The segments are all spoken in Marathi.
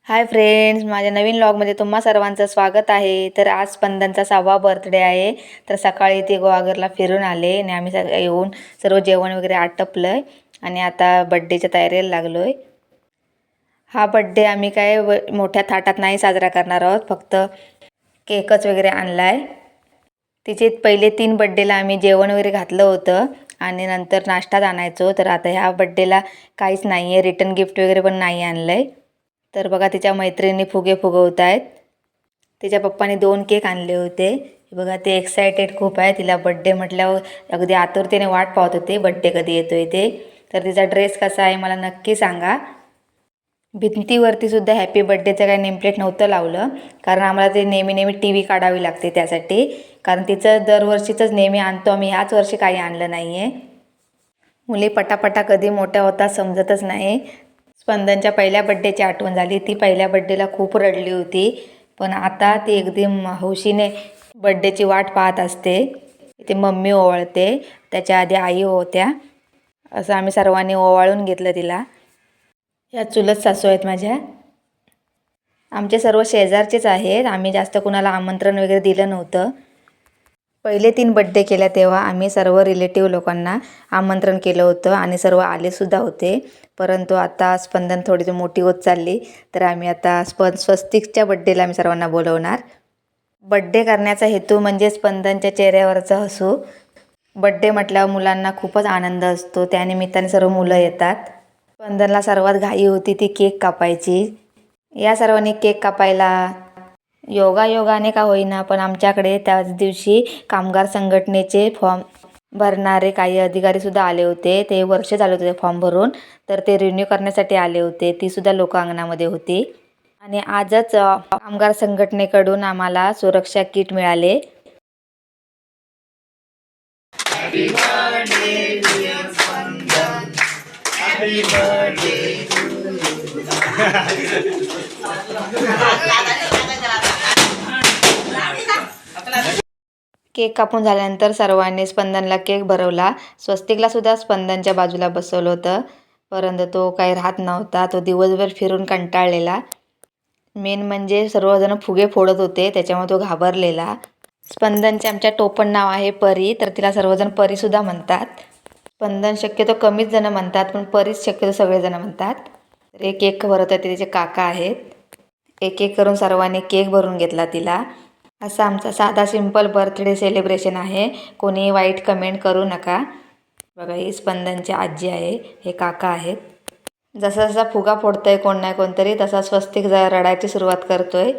हाय फ्रेंड्स, माझ्या नवीन व्लॉगमध्ये तुम्हा सर्वांचं स्वागत आहे. तर आज स्पंदनचा 6वा बर्थडे आहे. तर सकाळी ते गोवाघरला फिरून आले आणि आम्ही येऊन सर्व जेवण वगैरे आटपलं आहे आणि आता बड्डेच्या तयारीला लागलो आहे. हा बड्डे आम्ही काय मोठ्या थाटात नाही साजरा करणार आहोत, फक्त केकच वगैरे आणला आहे. तिचे पहिले 3 बड्डेला आम्ही जेवण वगैरे घातलं होतं आणि नंतर नाश्ताच आणायचो. तर आता ह्या बड्डेला काहीच नाही आहे, रिटर्न गिफ्ट वगैरे पण नाही आणलं आहे. तर बघा तिच्या मैत्रिणी फुगे फुगवत आहेत. तिच्या पप्पाने 2 केक आणले होते. बघा ते एक्सायटेड खूप आहे. तिला बड्डे म्हटल्यावर अगदी आतुरतेने वाट पाहत होते बड्डे कधी येतोय ते. तर तिचा ड्रेस कसा आहे मला नक्की सांगा. भिंतीवरती सुद्धा हॅपी बड्डेचं काही नेमप्लेट नव्हतं लावलं, कारण आम्हाला ते नेहमी टी व्ही काढावी लागते त्यासाठी. कारण तिचं दरवर्षीचंच नेहमी आणतो आम्ही, ह्याच वर्षी काही आणलं नाही आहे. मुली पटापटा कधी मोठ्या होतात समजतच नाही. स्पंदनच्या पहिल्या बड्डेची आठवण झाली. ती पहिल्या बड्डेला खूप रडली होती, पण आता ती एकदम हौशीने बड्डेची वाट पाहत असते. ती मम्मी ओवाळते, त्याच्या आधी आई होत्या. असं आम्ही सर्वांनी ओवाळून घेतलं तिला. या चुलत सासू आहेत माझ्या. आमचे सर्व शेजारचेच आहेत. आम्ही जास्त कुणाला आमंत्रण वगैरे दिलं नव्हतं. पहिले 3 बड्डे केल्या तेव्हा आम्ही सर्व रिलेटिव्ह लोकांना आमंत्रण केलं होतं आणि सर्व आलेसुद्धा होते. परंतु आता स्पंदन थोडी मोठी होत चालली, तर आम्ही आता स्वस्तिकच्या बड्डेला आम्ही सर्वांना बोलवणार. बड्डे करण्याचा हेतू म्हणजे स्पंदनच्या चेहऱ्यावरचं हसू. बड्डे म्हटल्यावर मुलांना खूपच आनंद असतो, त्यानिमित्ताने सर्व मुलं येतात. स्पंदनला सर्वात घाई होती ती केक कापायची. या सर्वांनी केक कापायला योगाने का होईना, पण आमच्याकडे त्याच दिवशी कामगार संघटनेचे फॉर्म भरणारे काही अधिकारीसुद्धा आले होते. ते वर्ष झाले होते फॉर्म भरून, तर ते रिन्यू करण्यासाठी आले होते. तीसुद्धा लोक अंगणामध्ये होती. आणि आजच कामगार संघटनेकडून आम्हाला सुरक्षा किट मिळाले. केक कापून झाल्यानंतर सर्वांनी स्पंदनला केक भरवला. स्वस्तिकला सुद्धा स्पंदनच्या बाजूला बसवलं होतं, परंतु तो काही राहत नव्हता. तो दिवसभर फिरून कंटाळलेला. मेन म्हणजे सर्वजण फुगे फोडत होते, त्याच्यामुळे तो घाबरलेला. स्पंदनचे आमच्या टोपण नाव आहे परी, तर तिला सर्वजण परीसुद्धा म्हणतात. स्पंदन शक्यतो कमीच जण म्हणतात, पण परीच शक्यतो सगळेजण म्हणतात. तर एक केक भरत होते, तिचे काका आहेत. एक एक करून सर्वांनी केक भरून घेतला तिला. असा आमचा साधा सिंपल बर्थडे सेलिब्रेशन आहे. कोणी वाईट कमेंट करू नका. बघा ही स्पंदनची आजी आहे, हे काका आहेत. जसा जसा फुगा फोडतोय कोण नाही कोणतरी, तसा स्वस्तिक रडायची सुरुवात करतोय.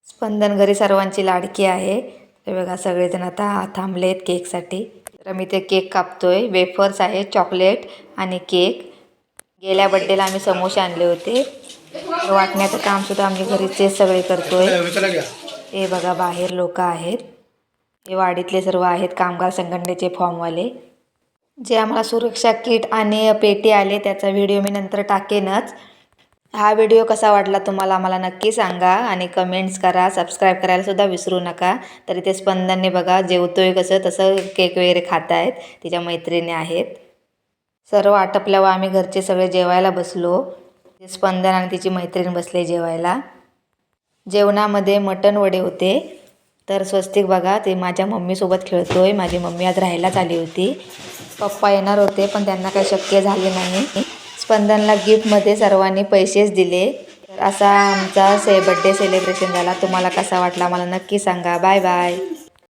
स्पंदन घरी सर्वांची लाडकी आहे. हे बघा सगळेजण आता थांबले आहेत केकसाठी. तर मी ते केक कापतोय. वेफर्स आहे, चॉकलेट आणि केक. गेल्या बड्डेला आम्ही समोसे आणले होते. वाटण्याचं कामसुद्धा आम्ही घरीचे सगळे करतोय. हे बघा बाहेर लोक आहेत, हे वाडीतले सर्व आहेत कामगार संघटनेचे फॉर्मवाले. जे आम्हाला सुरक्षा किट आणि पेटी आले त्याचा व्हिडिओ मी नंतर टाकेनच. हा व्हिडिओ कसा वाटला तुम्हाला आम्हाला नक्की सांगा आणि कमेंट्स करा. सबस्क्राईब करायला सुद्धा विसरू नका. तरी ते स्पंदनने बघा जेवतोय कसं, तसं केक वगैरे खात आहेत. तिच्या मैत्रिणी आहेत. सर्व आटपल्यावर आम्ही घरचे सगळे जेवायला बसलो. स्पंदन आणि तिची मैत्रीण बसले जेवायला. जेवणामध्ये मटण वडे होते. तर स्वस्तिक बघा ते माझ्या मम्मीसोबत खेळतोय. माझी मम्मी आज राहायलाच आली होती. पप्पा येणार होते पण त्यांना काही शक्य झाले नाही. स्पंदनला गिफ्टमध्ये सर्वांनी पैसेच दिले. तर असा आमचा बड्डे सेलिब्रेशन झाला. तुम्हाला कसा वाटला मला नक्की सांगा. Bye bye.